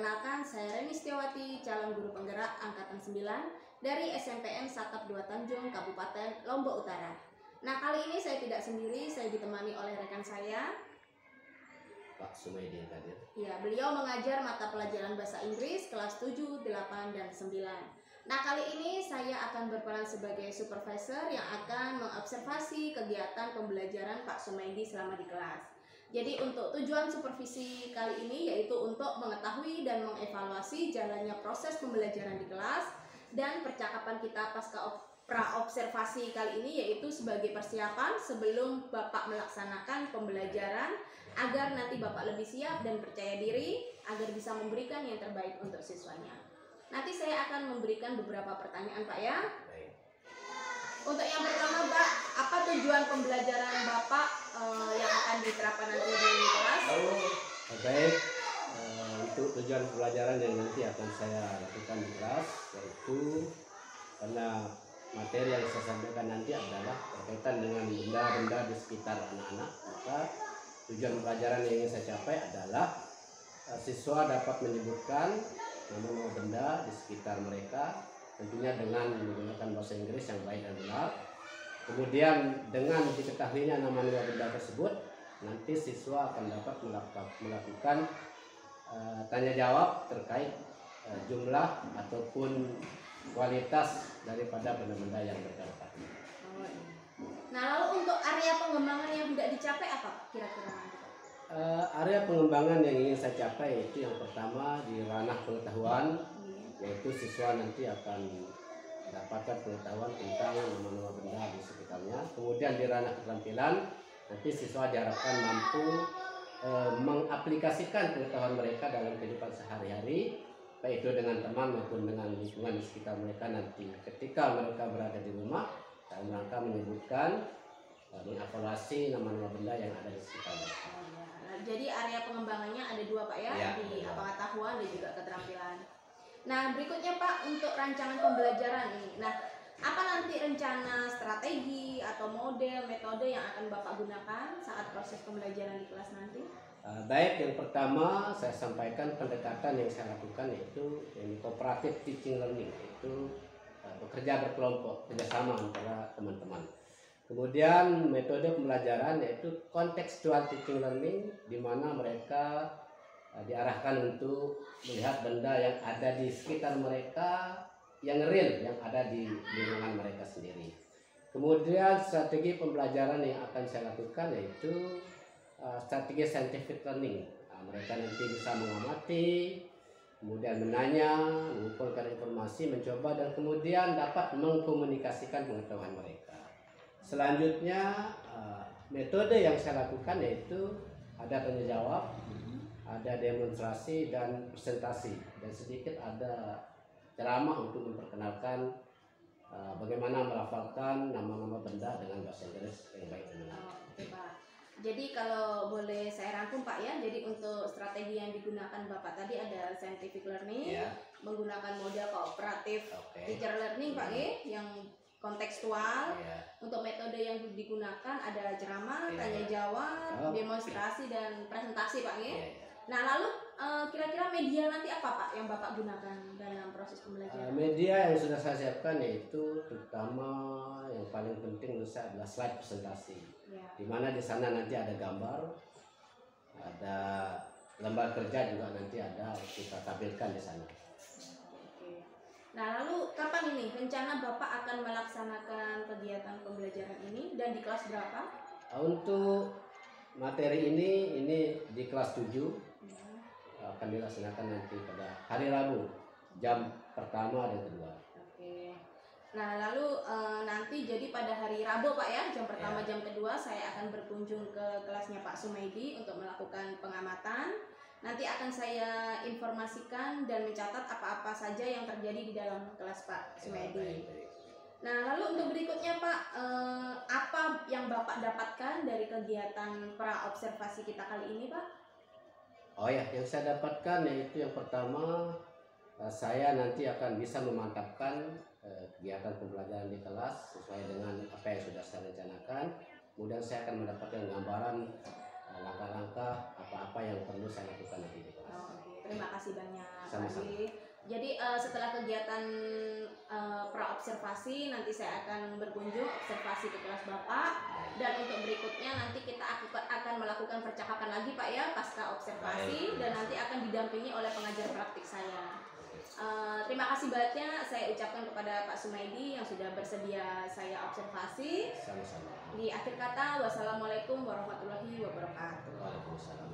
Perkenalkan, saya Reni Setiawati, calon guru penggerak Angkatan 9 dari SMPN Satap 2 Tanjung, Kabupaten Lombok Utara. Nah, kali ini saya tidak sendiri, saya ditemani oleh rekan saya, Pak Sumaidi hadir. Ya, beliau mengajar mata pelajaran bahasa Inggris kelas 7, 8, dan 9. Nah, kali ini saya akan berperan sebagai supervisor yang akan mengobservasi kegiatan pembelajaran Pak Sumaidi selama di kelas. Jadi untuk tujuan supervisi kali ini yaitu untuk mengetahui dan mengevaluasi jalannya proses pembelajaran di kelas, dan percakapan kita pasca praobservasi kali ini yaitu sebagai persiapan sebelum Bapak melaksanakan pembelajaran agar nanti Bapak lebih siap dan percaya diri agar bisa memberikan yang terbaik untuk siswanya. Nanti saya akan memberikan beberapa pertanyaan, Pak, ya. Baik. Untuk yang pertama, Pak, apa tujuan pembelajaran Bapak yang akan diterapkan nanti di kelas? Baik. Untuk tujuan pembelajaran yang nanti akan saya lakukan di kelas yaitu karena materi yang saya sampaikan nanti adalah berkaitan dengan benda-benda di sekitar anak-anak, maka tujuan pelajaran yang ingin saya capai adalah siswa dapat menyebutkan nama-nama benda di sekitar mereka, tentunya dengan menggunakan bahasa Inggris yang baik dan benar. Kemudian dengan diketahuinya nama-nama benda tersebut, nanti siswa akan dapat melakukan tanya jawab terkait jumlah ataupun kualitas daripada benda-benda yang mereka dapati. Nah, lalu untuk area pengembangan yang tidak dicapai apa kira-kira nanti, Pak? Area pengembangan yang ingin saya capai itu yang pertama di ranah pengetahuan, yaitu siswa nanti akan mendapatkan pengetahuan tentang nama-nama benda di sekitarnya. Kemudian di ranah keterampilan, nanti siswa diharapkan mampu mengaplikasikan pengetahuan mereka dalam kehidupan sehari-hari, baik itu dengan teman maupun dengan lingkungan di sekitar mereka nanti ketika mereka berada di rumah, dalam rangka menyebutkan mengevaluasi nama-nama benda yang ada di sekitar mereka. Jadi area pengembangannya ada dua, Pak, ya, di pengetahuan dan juga keterampilan. Nah, berikutnya, Pak, untuk rancangan pembelajaran ini. Nah, apa nanti rencana strategi atau model, metode yang akan Bapak gunakan saat proses pembelajaran di kelas nanti? Baik, yang pertama saya sampaikan pendekatan yang saya lakukan yaitu cooperative teaching learning, yaitu bekerja berkelompok, kerjasama antara teman-teman. Kemudian metode pembelajaran yaitu contextual teaching learning, di mana mereka diarahkan untuk melihat benda yang ada di sekitar mereka, yang real, yang ada di lingkungan mereka sendiri. Kemudian strategi pembelajaran yang akan saya lakukan yaitu strategi scientific learning. Mereka nanti bisa mengamati, kemudian menanya, mengumpulkan informasi, mencoba, dan kemudian dapat mengkomunikasikan pengetahuan mereka. Selanjutnya metode yang saya lakukan yaitu ada tanya jawab, ada demonstrasi dan presentasi, dan sedikit ada ceramah untuk memperkenalkan bagaimana melafalkan nama-nama benda dengan bahasa Inggris yang baik dan benar. Oke, Pak. Jadi kalau boleh saya rangkum, Pak, ya. Jadi untuk strategi yang digunakan Bapak tadi ada scientific learning, menggunakan model kooperatif teacher learning, Pak, yang kontekstual. Untuk metode yang digunakan ada ceramah, tanya jawab, demonstrasi, dan presentasi, Pak, ya. Nah, lalu kira-kira media nanti apa, Pak, yang Bapak gunakan dalam proses pembelajaran? Media yang sudah saya siapkan yaitu terutama yang paling penting menurut saya adalah slide presentasi, di mana di sana nanti ada gambar, ada lembar kerja juga nanti ada kita tampilkan di sana. Oke. Nah, lalu kapan ini rencana Bapak akan melaksanakan kegiatan pembelajaran ini dan di kelas berapa? Untuk materi ini di kelas 7 akan dilaksanakan nanti pada hari Rabu jam pertama dan kedua. Oke. Nah, lalu nanti jadi pada hari Rabu, Pak, ya, jam pertama jam kedua saya akan berkunjung ke kelasnya Pak Sumaidi untuk melakukan pengamatan. Nanti akan saya informasikan dan mencatat apa-apa saja yang terjadi di dalam kelas Pak Sumaidi. Nah, lalu untuk berikutnya, Pak, apa yang Bapak dapatkan dari kegiatan praobservasi kita kali ini, Pak? Oh ya, yang saya dapatkan yaitu yang pertama, saya nanti akan bisa memantapkan kegiatan pembelajaran di kelas sesuai dengan apa yang sudah saya rencanakan. Kemudian saya akan mendapatkan gambaran langkah-langkah apa-apa yang perlu saya lakukan nanti di kelas. Oke. terima kasih banyak Pak Sama-sama. Dwi. Jadi setelah kegiatan pra-observasi nanti saya akan berkunjung observasi ke kelas Bapak, dan untuk berikutnya nanti kita akan melakukan percakapan lagi Pak ya pasca observasi, dan nanti akan didampingi oleh pengajar praktik saya. Terima kasih banyak saya ucapkan kepada Pak Sumaidi yang sudah bersedia saya observasi. Sama-sama. Di akhir kata, wassalamualaikum warahmatullahi wabarakatuh. Waalaikumsalam.